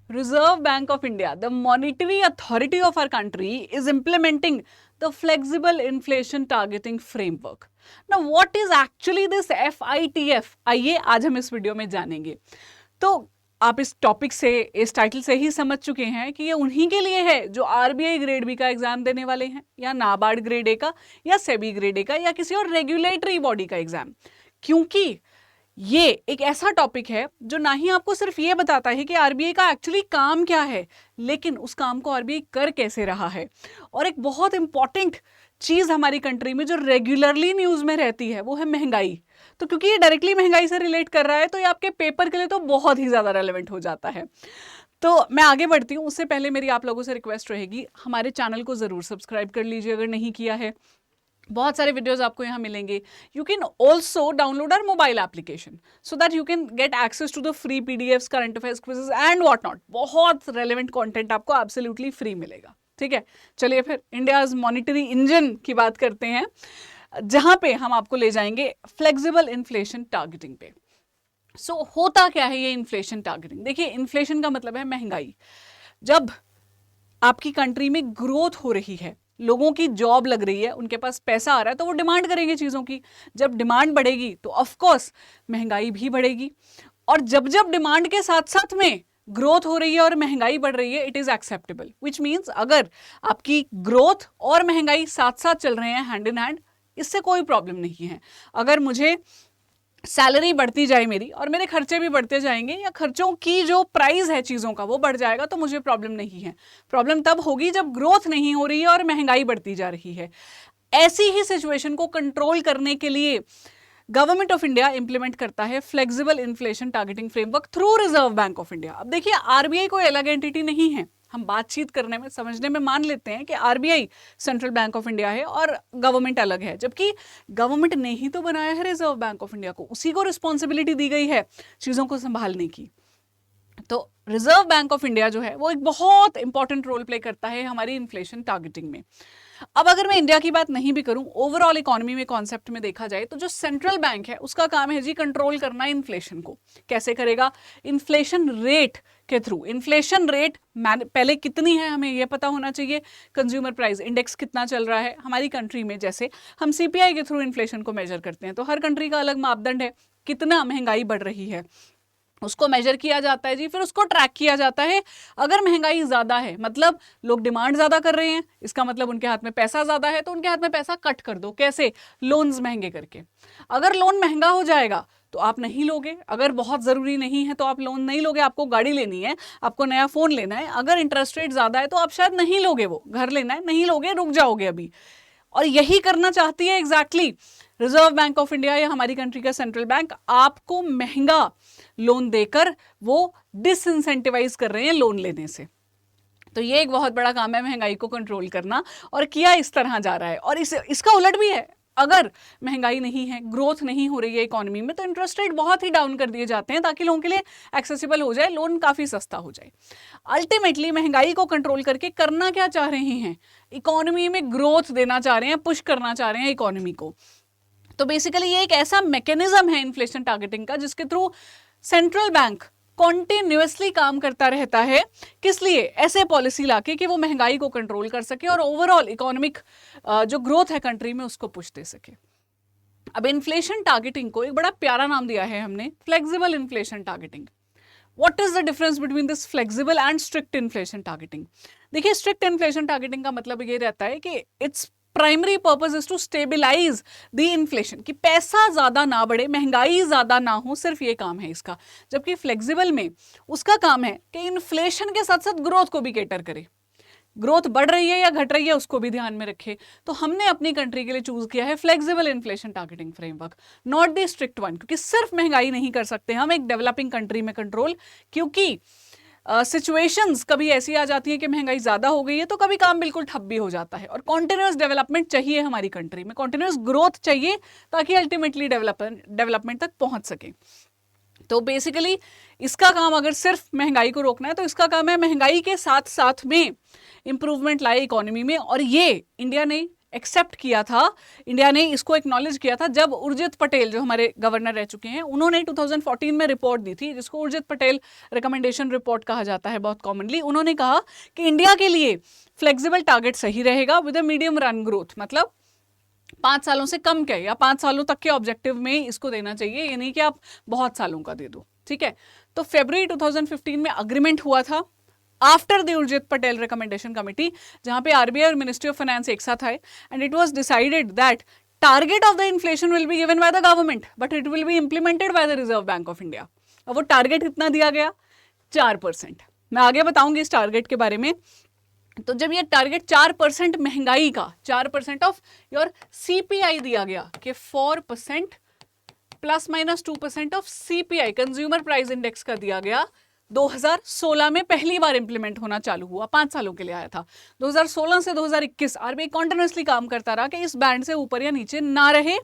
Reserve Bank of India, the monetary authority of our country, is implementing the flexible inflation targeting framework. Now, what is actually this FITF? आइए आज हम इस video में जानेंगे। तो आप इस टॉपिक से, इस टाइटल से ही समझ चुके हैं कि ये उन्हीं के लिए है जो आरबीआई ग्रेड बी का एग्जाम देने वाले हैं, या नाबार्ड ग्रेड ए का, या सेबी ग्रेड ए का, या किसी और रेगुलेटरी बॉडी का एग्जाम। क्योंकि ये एक ऐसा टॉपिक है जो ना ही आपको सिर्फ ये बताता है कि आरबीआई का एक्चुअली काम क्या है, लेकिन उस काम को आरबीआई कर कैसे रहा है। और एक बहुत इंपॉर्टेंट चीज हमारी कंट्री में जो रेगुलरली न्यूज में रहती है वो है महंगाई। तो क्योंकि ये डायरेक्टली महंगाई से रिलेट कर रहा है तो ये आपके पेपर के लिए तो बहुत ही ज्यादा रेलेवेंट हो जाता है। तो मैं आगे बढ़ती हूँ, उससे पहले मेरी आप लोगों से रिक्वेस्ट रहेगी, हमारे चैनल को जरूर सब्सक्राइब कर लीजिए अगर नहीं किया है। बहुत सारे वीडियोस आपको यहाँ मिलेंगे। You can also download our mobile application so that you can get access to the free PDFs, current affairs, quizzes and what not. बहुत रेलेवेंट कंटेंट आपको एब्सोल्युटली फ्री मिलेगा। ठीक है, चलिए फिर इंडियाज मॉनिटरी इंजन की बात करते हैं, जहां पे हम आपको ले जाएंगे फ्लेक्सिबल इन्फ्लेशन टारगेटिंग पे। सो होता क्या है ये इन्फ्लेशन टारगेटिंग? देखिए, इन्फ्लेशन का मतलब है महंगाई। जब आपकी कंट्री में ग्रोथ हो रही है, लोगों की जॉब लग रही है, उनके पास पैसा आ रहा है, तो वो डिमांड करेंगे चीजों की। जब डिमांड बढ़ेगी तो ऑफ कोर्स महंगाई भी बढ़ेगी। और जब जब डिमांड के साथ साथ में ग्रोथ हो रही है और महंगाई बढ़ रही है, it is acceptable. Which means अगर आपकी ग्रोथ और महंगाई साथ साथ चल रहे हैं, हैंड इन हैंड, इससे कोई प्रॉब्लम नहीं है। अगर मुझे सैलरी बढ़ती जाए मेरी और मेरे खर्चे भी बढ़ते जाएंगे, या खर्चों की जो प्राइस है चीजों का वो बढ़ जाएगा, तो मुझे प्रॉब्लम नहीं है। प्रॉब्लम तब होगी जब ग्रोथ नहीं हो रही है और महंगाई बढ़ती जा रही है। ऐसी ही सिचुएशन को कंट्रोल करने के लिए गवर्नमेंट ऑफ इंडिया इंप्लीमेंट करता है flexible inflation targeting framework through reserve bank of India. अब देखिए, आरबीआई कोई अलग एंटिटी नहीं है। हम बातचीत करने में, समझने में मान लेते हैं कि RBI central bank of India है और गवर्नमेंट अलग है, जबकि गवर्नमेंट ने ही तो बनाया है रिजर्व बैंक ऑफ इंडिया को, उसी को रिस्पॉन्सिबिलिटी दी गई है चीजों को संभालने की। तो रिजर्व बैंक ऑफ इंडिया जो है वो एक बहुत इंपॉर्टेंट रोल प्ले करता है हमारी इन्फ्लेशन टारगेटिंग में। अब अगर मैं इंडिया की बात नहीं भी करूं, ओवरऑल इकोनॉमी में, कॉन्सेप्ट में देखा जाए, तो जो सेंट्रल बैंक है उसका काम है जी कंट्रोल करना इन्फ्लेशन को। कैसे करेगा? इन्फ्लेशन रेट के थ्रू। इन्फ्लेशन रेट पहले कितनी है हमें यह पता होना चाहिए। कंज्यूमर प्राइस इंडेक्स कितना चल रहा है हमारी कंट्री में। जैसे हम सीपीआई के थ्रू इन्फ्लेशन को मेजर करते हैं, तो हर कंट्री का अलग मापदंड है, कितना महंगाई बढ़ रही है उसको मेजर किया जाता है जी। फिर उसको ट्रैक किया जाता है। अगर महंगाई ज्यादा है, मतलब लोग डिमांड ज्यादा कर रहे हैं, इसका मतलब उनके हाथ में पैसा ज्यादा है, तो उनके हाथ में पैसा कट कर दो। कैसे? लोन्स महंगे करके। अगर लोन महंगा हो जाएगा तो आप नहीं लोगे। अगर बहुत जरूरी नहीं है तो आप लोन नहीं लोगे। आपको गाड़ी लेनी है, आपको नया फोन लेना है, अगर इंटरेस्ट रेट ज्यादा है तो आप शायद नहीं लोगे। वो घर लेना है, नहीं लोगे, रुक जाओगे अभी। और यही करना चाहती है exactly reserve bank of India या हमारी कंट्री का सेंट्रल बैंक। आपको महंगा लोन देकर वो डिसइंसेंटिवाइज कर रहे हैं लोन लेने से। तो ये एक बहुत बड़ा काम है महंगाई को कंट्रोल करना, और किया इस तरह जा रहा है। और इसका उलट भी है। अगर महंगाई नहीं है, ग्रोथ नहीं हो रही है इकोनॉमी में, तो इंटरेस्ट रेट बहुत ही डाउन कर दिए जाते हैं ताकि लोगों के लिए एक्सेसिबल हो जाए, लोन काफी सस्ता हो जाए। अल्टीमेटली महंगाई को कंट्रोल करके करना क्या चाह रहे हैं? इकोनॉमी में ग्रोथ देना चाह रहे हैं, पुश करना चाह रहे हैं इकोनॉमी को। तो बेसिकली ये एक ऐसा मैकेनिज्म है इन्फ्लेशन टारगेटिंग का, जिसके थ्रू सेंट्रल बैंक कॉन्टिन्यूअसली काम करता रहता है। किस लिए? ऐसे पॉलिसी लाके कि वो महंगाई को कंट्रोल कर सके और ओवरऑल इकोनॉमिक जो ग्रोथ है कंट्री में उसको पुश दे सके। अब इन्फ्लेशन टारगेटिंग को एक बड़ा प्यारा नाम दिया है हमने, flexible inflation targeting. What is the difference between this flexible and strict inflation targeting? देखिए, स्ट्रिक्ट इन्फ्लेशन टारगेटिंग का मतलब ये रहता है कि its primary purpose is to stabilise the inflation, कि पैसा ज्यादा ना बढ़े, महंगाई ज्यादा ना हो, सिर्फ ये काम है इसका। जबकि फ्लेक्सिबल में उसका काम है कि इन्फ्लेशन के साथ साथ ग्रोथ को भी केटर करे। ग्रोथ बढ़ रही है या घट रही है उसको भी ध्यान में रखे। तो हमने अपनी कंट्री के लिए चूज किया है flexible inflation targeting framework, not the strict one. क्योंकि सिर्फ महंगाई नहीं कर सकते हम एक डेवलपिंग कंट्री में कंट्रोल, क्योंकि सिचुएशंस कभी ऐसी आ जाती है कि महंगाई ज्यादा हो गई है तो कभी काम बिल्कुल ठप भी हो जाता है। और कॉन्टिन्यूस डेवलपमेंट चाहिए हमारी कंट्री में, कॉन्टिन्यूस ग्रोथ चाहिए ताकि अल्टीमेटली डेवलपमेंट तक पहुंच सके। तो बेसिकली इसका काम, अगर सिर्फ महंगाई को रोकना है तो इसका काम है महंगाई के साथ साथ में इंप्रूवमेंट लाए इकोनॉमी में। और ये इंडिया नहीं, एक्सेप्ट किया था, इंडिया ने इसको एक्नॉलेज किया था जब उर्जित पटेल जो हमारे गवर्नर रह चुके हैं, उन्होंने 2014 में रिपोर्ट दी थी, जिसको उर्जित पटेल रिकमेंडेशन रिपोर्ट कहा जाता है बहुत कॉमनली। उन्होंने कहा कि इंडिया के लिए फ्लेक्सिबल टारगेट सही रहेगा with a medium run growth, मतलब 5 सालों से कम के या 5 सालों तक के ऑब्जेक्टिव में इसको देना चाहिए, ये नहीं कि आप बहुत सालों का दे दो, ठीक है। तो फरवरी 2015 में अग्रीमेंट हुआ था after the Urjit Patel recommendation committee, जहां पे आरबीआई और मिनिस्ट्री ऑफ फाइनेंस एक साथ आए, and it was decided that target of the inflation will be given by the government but it will be implemented by the reserve bank of India. अब वो target कितना दिया गया? 4%। मैं आगे बताऊंगी इस टारगेट के बारे में। तो जब ये टारगेट 4% महंगाई का, 4% ऑफ योर सीपीआई दिया गया कि 4% ±2% of CPI consumer price index का दिया गया, 2016 में पहली बार इंप्लीमेंट होना चालू हुआ, 5 सालों के लिए आया था। 2016 से 2021 आरबीआई कॉन्टिन्यूसली काम करता रहा कि इस बैंड से ऊपर या नीचे ना रहे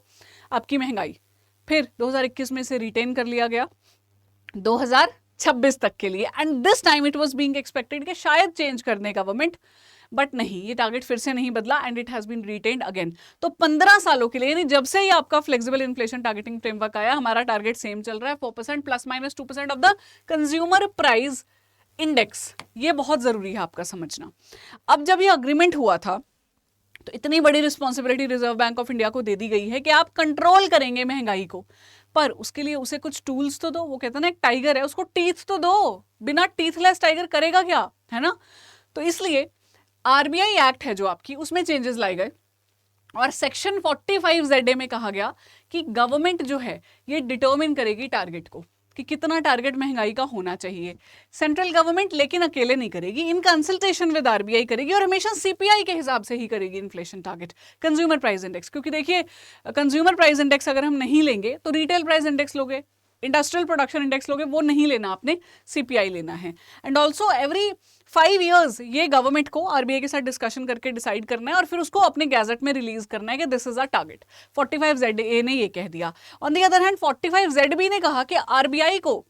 आपकी महंगाई। फिर 2021 में से रिटेन कर लिया गया 2026 तक के लिए, and this time it was being expected कि शायद चेंज कर दे गवर्नमेंट, बट नहीं, ये टारगेट फिर से नहीं बदला and it has been retained again. तो 15 सालों के लिए, यानी जब से ही आपका फ्लेक्सिबल इन्फ्लेशन टारगेटिंग फ्रेमवर्क आया, हमारा टारगेट सेम चल रहा है, 4% ±2% of the consumer price index. ये बहुत जरूरी है आपका समझना। अब जब ये अग्रीमेंट हुआ था तो इतनी बड़ी responsibility reserve bank of India को दे दी गई है कि आप कंट्रोल करेंगे महंगाई को, पर उसके लिए उसे कुछ टूल्स तो दो। वो कहते हैं ना, एक टाइगर है, उसको टीथ तो दो, बिना टीथलेस टाइगर करेगा क्या, है ना। तो इसलिए आरबीआई एक्ट है जो आपकी, उसमें चेंजेस लाए गए और सेक्शन 45ZA में कहा गया कि गवर्नमेंट जो है ये डिटर्मिन करेगी टारगेट को कि कितना टारगेट महंगाई का होना चाहिए। सेंट्रल गवर्नमेंट लेकिन अकेले नहीं करेगी, इन कंसल्टेशन विद आरबीआई करेगी, और हमेशा सीपीआई के हिसाब से ही करेगी inflation target, consumer price index. क्योंकि देखिए, कंज्यूमर प्राइस इंडेक्स अगर हम नहीं लेंगे तो रिटेल प्राइस इंडेक्स लोगे, इंडस्ट्रियल प्रोडक्शन इंडेक्स लोगे, वो नहीं लेना आपने, सीपीआई लेना है। एंड ऑल्सो एवरी 5 years ये गवर्नमेंट को आरबीआई के साथ डिस्कशन करके डिसाइड करना है और फिर उसको अपने गैजेट में रिलीज करना है कि this is a target. 45ZA ने ये कह दिया। On the other hand 45ZB ने कहा कि आरबीआई को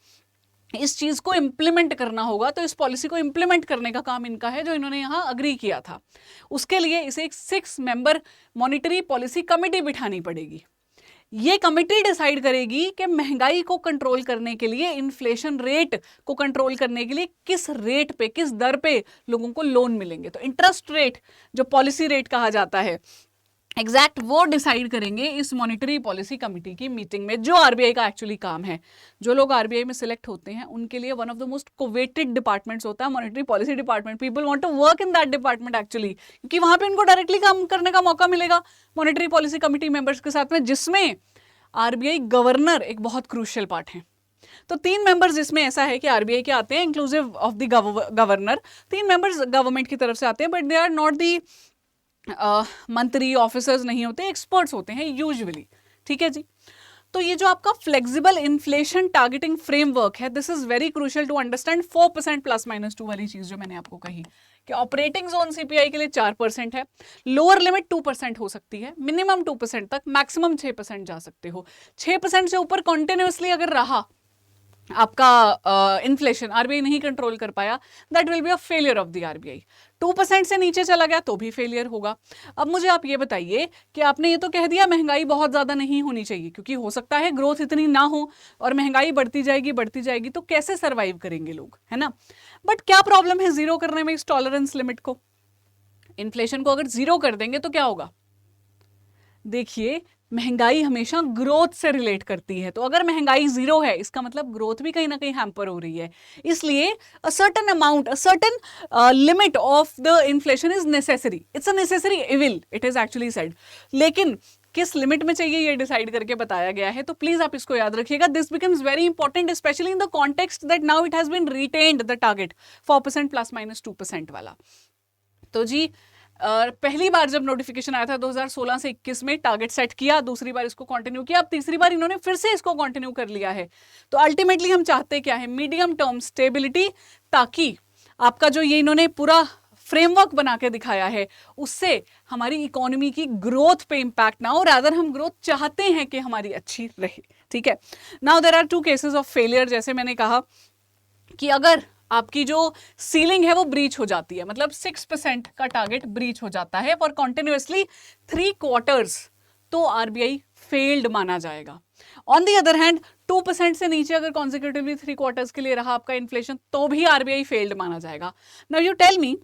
इस चीज को इंप्लीमेंट करना होगा, तो इस पॉलिसी को इंप्लीमेंट करने का काम इनका है जो इन्होंने यहाँ अग्री किया था। उसके लिए इसे एक 6 member मॉनिटरी पॉलिसी कमेटी बिठानी पड़ेगी। ये कमेटी डिसाइड करेगी कि महंगाई को कंट्रोल करने के लिए, इन्फ्लेशन रेट को कंट्रोल करने के लिए किस रेट पे, किस दर पे लोगों को लोन मिलेंगे। तो इंटरेस्ट रेट, जो पॉलिसी रेट कहा जाता है एग्जैक्ट, वो डिसाइड करेंगे इस मॉनिटरी पॉलिसी कमेटी की मीटिंग में, जो आरबीआई का एक्चुअली काम है। जो लोग आरबीआई में सिलेक्ट होते हैं उनके लिए one of the most coveted departments होता है monetary policy department. People want to work in that department actually, क्योंकि वहां पे इनको डायरेक्टली काम करने का मौका मिलेगा मॉनिटरी पॉलिसी कमेटी मेंबर्स के साथ में, जिसमें आरबीआई गवर्नर एक बहुत क्रूशियल पार्ट है। तो 3 मेंबर्स इसमें ऐसा है कि आरबीआई के आते हैं inclusive of the governor. 3 members government की तरफ से आते हैं, but they are not the मंत्री, ऑफिसर्स नहीं होते, एक्सपर्ट्स होते हैं यूजुअली, ठीक है जी। तो ये जो आपका फ्लेक्सिबल इन्फ्लेशन टारगेटिंग फ्रेमवर्क है, this is very crucial to understand. 4% ±2 वाली चीज जो मैंने आपको कही कि ऑपरेटिंग जोन सीपीआई के लिए 4% है, लोअर लिमिट 2% हो सकती है, मिनिमम 2% तक, मैक्सिमम 6% जा सकते हो। 6% से ऊपर कॉन्टिन्यूसली अगर रहा आपका इन्फ्लेशन, आरबीआई नहीं कंट्रोल कर पाया, that will be a failure of the RBI. 2% से नीचे चला गया तो भी फेलियर होगा। अब मुझे आप ये बताइए कि आपने ये तो कह दिया महंगाई बहुत ज्यादा नहीं होनी चाहिए, क्योंकि हो सकता है ग्रोथ इतनी ना हो और महंगाई बढ़ती जाएगी, तो कैसे सर्वाइव करेंगे लोग, है ना। बट क्या प्रॉब्लम है जीरो करने में इस टॉलरेंस लिमिट को? इन्फ्लेशन को अगर जीरो कर देंगे तो क्या होगा? देखिए, महंगाई हमेशा ग्रोथ से रिलेट करती है, तो अगर महंगाई जीरो है इसका मतलब ग्रोथ भी कहीं ना कहीं हैम्पर हो रही है। इसलिए a certain amount, a certain limit of the inflation is necessary, it's a necessary evil, it is actually said. लेकिन किस लिमिट में चाहिए ये डिसाइड करके बताया गया है, तो प्लीज आप इसको याद रखिएगा। This becomes very important specially in the context that now it has been retained the target 4% ±2% वाला। तो जी पहली बार जब नोटिफिकेशन आया था 2016 से 21 में टारगेट सेट किया, दूसरी बार इसको कंटिन्यू किया, अब तीसरी बार इन्होंने फिर से इसको कंटिन्यू कर लिया है। तो अल्टीमेटली हम चाहते क्या है? मीडियम टर्म स्टेबिलिटी, ताकि आपका जो ये इन्होंने पूरा फ्रेमवर्क बना के दिखाया है उससे हमारी इकोनॉमी की ग्रोथ पे इंपैक्ट ना हो, रादर हम ग्रोथ चाहते हैं कि हमारी अच्छी रहे, ठीक है। Now there are 2 cases of failure. जैसे मैंने कहा कि अगर आपकी जो सीलिंग है वो ब्रीच हो जाती है, मतलब 6% का टारगेट ब्रीच हो जाता है फॉर कॉन्टिन्यूसली 3 क्वार्टर्स, तो आरबीआई फेल्ड माना जाएगा। ऑन दी अदर हैंड 2% से नीचे अगर कॉन्सिक्यूटिवली 3 क्वार्टर्स के लिए रहा आपका इन्फ्लेशन, तो भी आरबीआई फेल्ड माना जाएगा। Now you tell me,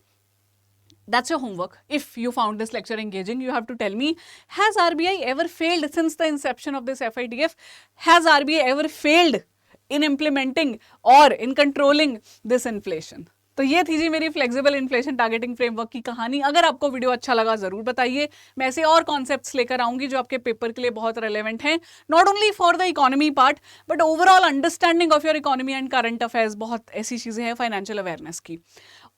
that's your homework. If you found this lecture engaging, you have to tell me, has RBI ever failed since the inception of this FITF? Has RBI ever failed in implementing or in controlling this inflation? तो ये थी जी मेरी flexible inflation targeting framework की कहानी। अगर आपको video अच्छा लगा जरूर बताइए, मैं ऐसे और कॉन्सेप्ट्स लेकर आऊंगी जो आपके पेपर के लिए बहुत रेलेवेंट हैं, not only for the economy part but overall understanding of your economy and current affairs. बहुत ऐसी चीजें हैं फाइनेंशियल अवेयरनेस की।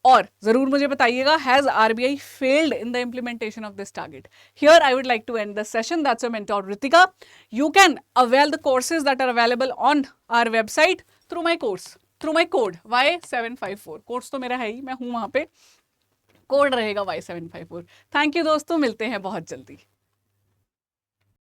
और जरूर मुझे बताइएगा, has RBI failed in the implementation of this target? Here I would like to end the session. That's your mentor Ritika. You can avail the courses that are available on our website through my course, through my code Y754. Course तो मेरा है ही, मैं हूं वहां पे, code रहेगा Y754। Thank you दोस्तों, मिलते हैं बहुत जल्दी।